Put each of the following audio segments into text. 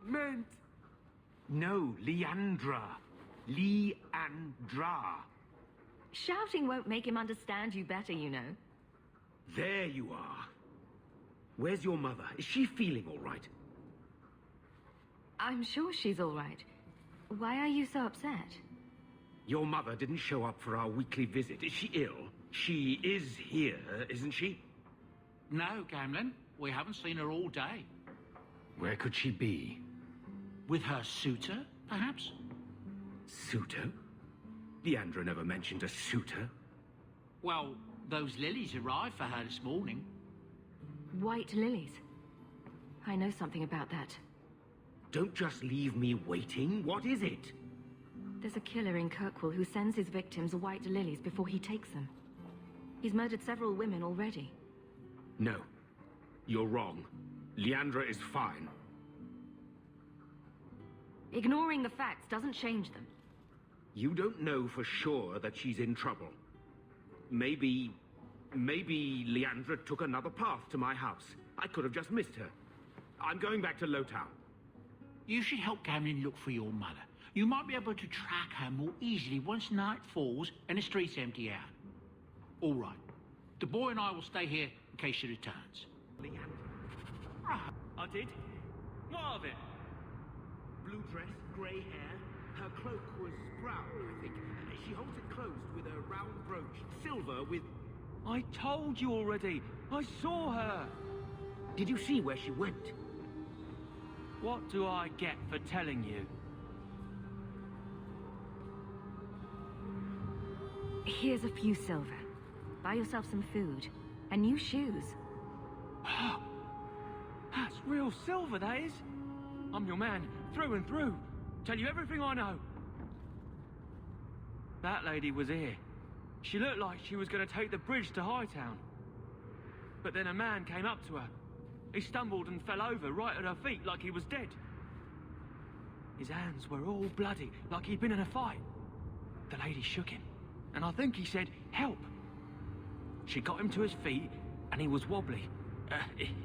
meant... No, Leandra. Leandra. Shouting won't make him understand you better, you know. There you are. Where's your mother? Is she feeling all right? I'm sure she's all right. Why are you so upset? Your mother didn't show up for our weekly visit. Is she ill? She is here, isn't she? No, Gamlen. We haven't seen her all day. Where could she be? With her suitor, perhaps? Suitor? Leandra never mentioned a suitor. Well, those lilies arrived for her this morning. White lilies. I know something about that. Don't just leave me waiting. What is it? There's a killer in Kirkwall who sends his victims white lilies before he takes them. He's murdered several women already. No. You're wrong. Leandra is fine. Ignoring the facts doesn't change them. You don't know for sure that she's in trouble. Maybe Leandra took another path to my house. I could have just missed her. I'm going back to Lowtown. You should help Gamlen look for your mother. You might be able to track her more easily once night falls and the streets empty out. All right. The boy and I will stay here in case she returns. Leandra. I did? What of it? Blue dress, grey hair. Her cloak was brown, I think. She holds it closed with a round brooch. Silver with... I told you already. I saw her. Did you see where she went? What do I get for telling you? Here's a few silver. Buy yourself some food. And new shoes. That's real silver, that is. I'm your man, through and through. Tell you everything I know. That lady was here. She looked like she was going to take the bridge to Hightown. But then a man came up to her. He stumbled and fell over right at her feet like he was dead. His hands were all bloody, like he'd been in a fight. The lady shook him, and I think he said, "Help." She got him to his feet, and he was wobbly.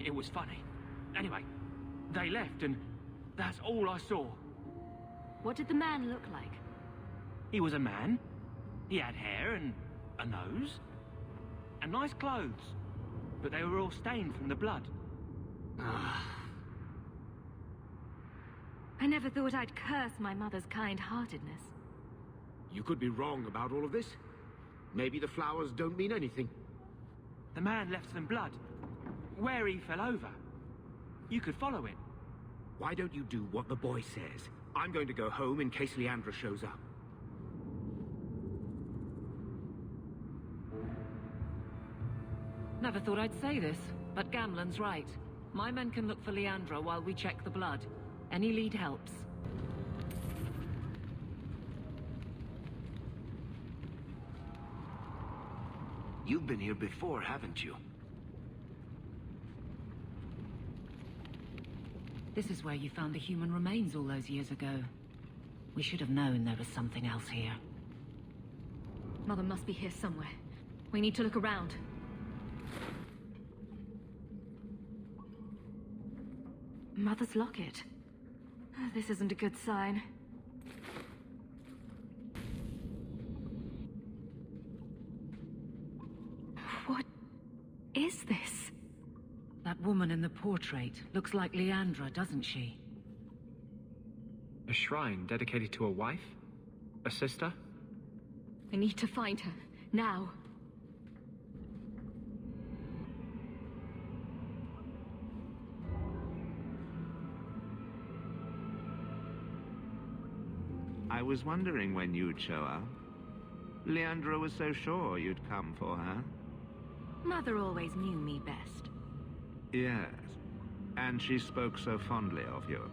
It was funny. Anyway, they left, and that's all I saw. What did the man look like? He was a man. He had hair and a nose. And nice clothes. But they were all stained from the blood. I never thought I'd curse my mother's kind-heartedness. You could be wrong about all of this. Maybe the flowers don't mean anything. The man left some blood. Where he fell over. You could follow it. Why don't you do what the boy says? I'm going to go home in case Leandra shows up. Never thought I'd say this, but Gamlen's right. My men can look for Leandra while we check the blood. Any lead helps. You've been here before, haven't you? This is where you found the human remains all those years ago. We should have known there was something else here. Mother must be here somewhere. We need to look around. Mother's locket. This isn't a good sign. What is this? That woman in the portrait looks like Leandra, doesn't she? A shrine dedicated to a wife? A sister? I need to find her. Now. I was wondering when you'd show up. Leandra was so sure you'd come for her. Mother always knew me best. Yes, and she spoke so fondly of you.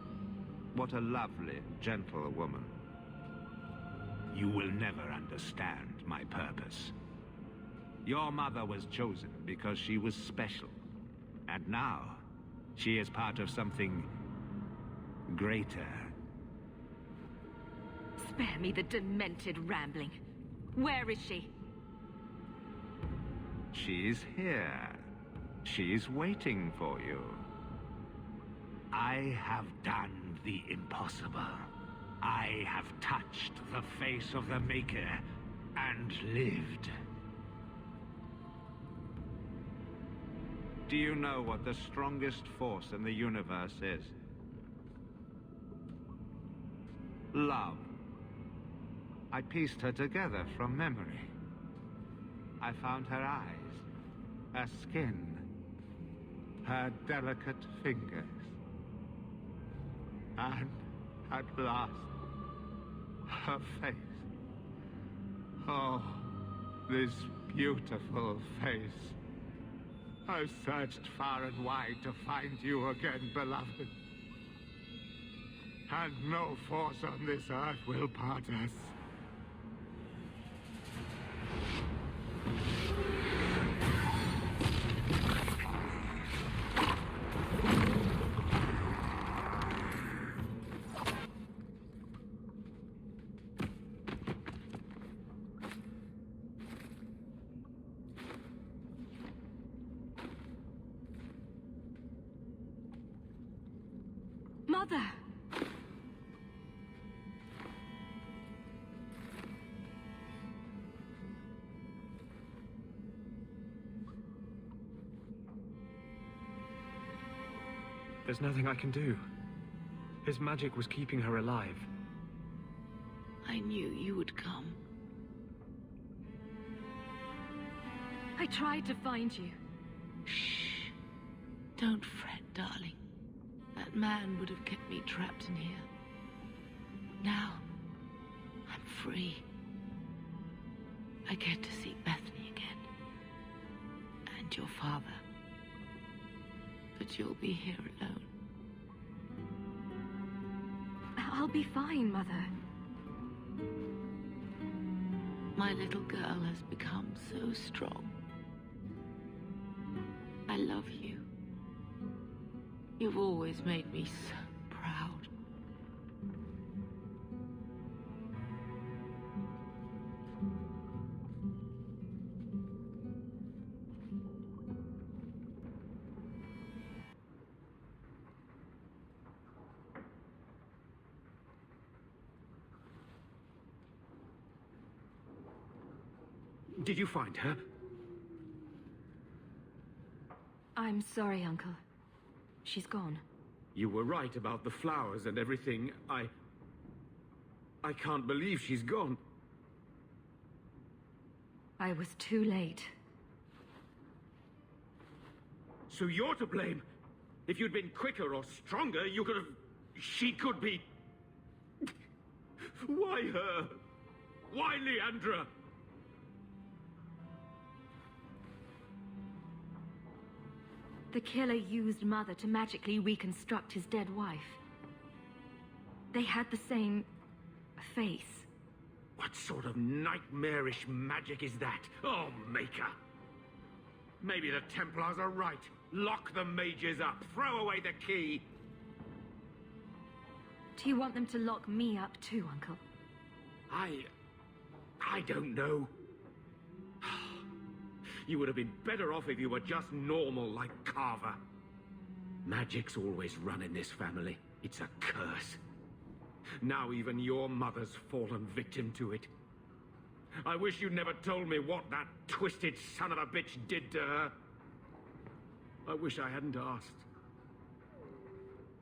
What a lovely, gentle woman. You will never understand my purpose. Your mother was chosen because she was special. And now, she is part of something greater. Spare me the demented rambling. Where is she? She's here. She's waiting for you. I have done the impossible. I have touched the face of the Maker and lived. Do you know what the strongest force in the universe is? Love. I pieced her together from memory. I found her eyes, her skin, her delicate fingers. And at last, her face. Oh, this beautiful face. I've searched far and wide to find you again, beloved. And no force on this earth will part us. Mother! There's nothing I can do. His magic was keeping her alive. I knew you would come. I tried to find you. Shh. Don't fret, darling. That man would have kept me trapped in here. Now, I'm free. I get to see Bethany again. And your father. But you'll be here alone. I'll be fine, Mother. My little girl has become so strong. I love you. You've always made me so proud. Did you find her? I'm sorry, Uncle. She's gone. You were right about the flowers and everything. I can't believe she's gone. I was too late. So you're to blame. If you'd been quicker or stronger, you could have... She could be... Why her? Why Leandra? The killer used Mother to magically reconstruct his dead wife. They had the same... face. What sort of nightmarish magic is that? Oh, Maker! Maybe the Templars are right. Lock the mages up. Throw away the key. Do you want them to lock me up too, Uncle? I don't know. You would have been better off if you were just normal like Carver. Magic's always run in this family. It's a curse. Now even your mother's fallen victim to it. I wish you'd never told me what that twisted son of a bitch did to her. I wish I hadn't asked.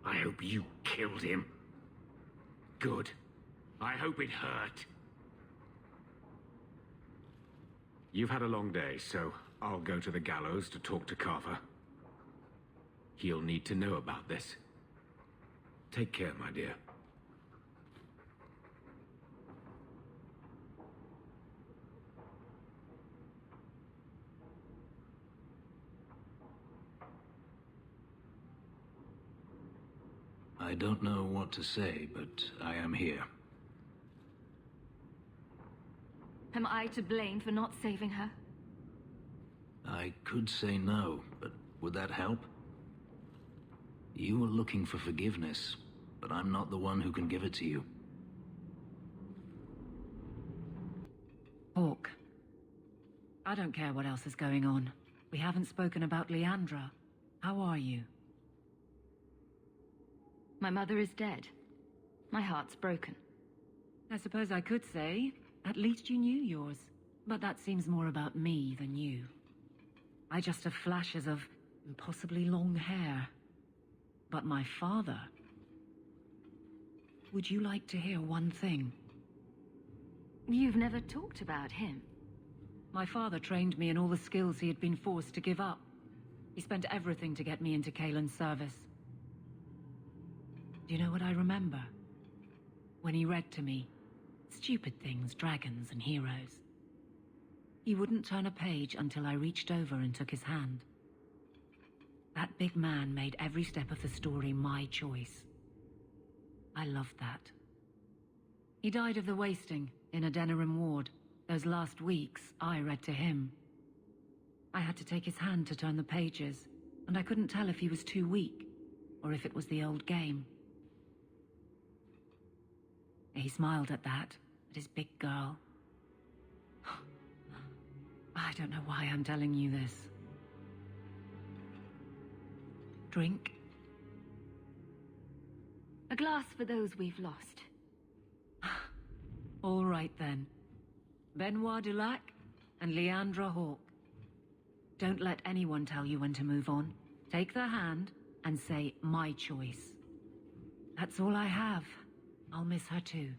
I hope you killed him. Good. I hope it hurt. You've had a long day, so I'll go to the gallows to talk to Carver. He'll need to know about this. Take care, my dear. I don't know what to say, but I am here. Am I to blame for not saving her? I could say no, but would that help? You were looking for forgiveness, but I'm not the one who can give it to you. Hawke. I don't care what else is going on. We haven't spoken about Leandra. How are you? My mother is dead. My heart's broken. I suppose I could say, at least you knew yours. But that seems more about me than you. I just have flashes of impossibly long hair. But my father... Would you like to hear one thing? You've never talked about him. My father trained me in all the skills he had been forced to give up. He spent everything to get me into Cailan's service. Do you know what I remember? When he read to me, stupid things, dragons and heroes. He wouldn't turn a page until I reached over and took his hand. That big man made every step of the story my choice. I loved that. He died of the wasting in Adeniram ward. Those last weeks, I read to him. I had to take his hand to turn the pages, and I couldn't tell if he was too weak, or if it was the old game. He smiled at that, at his big girl. I don't know why I'm telling you this. Drink? A glass for those we've lost. All right then. Benoit Dulac and Leandra Hawke. Don't let anyone tell you when to move on. Take their hand and say, my choice. That's all I have. I'll miss her too.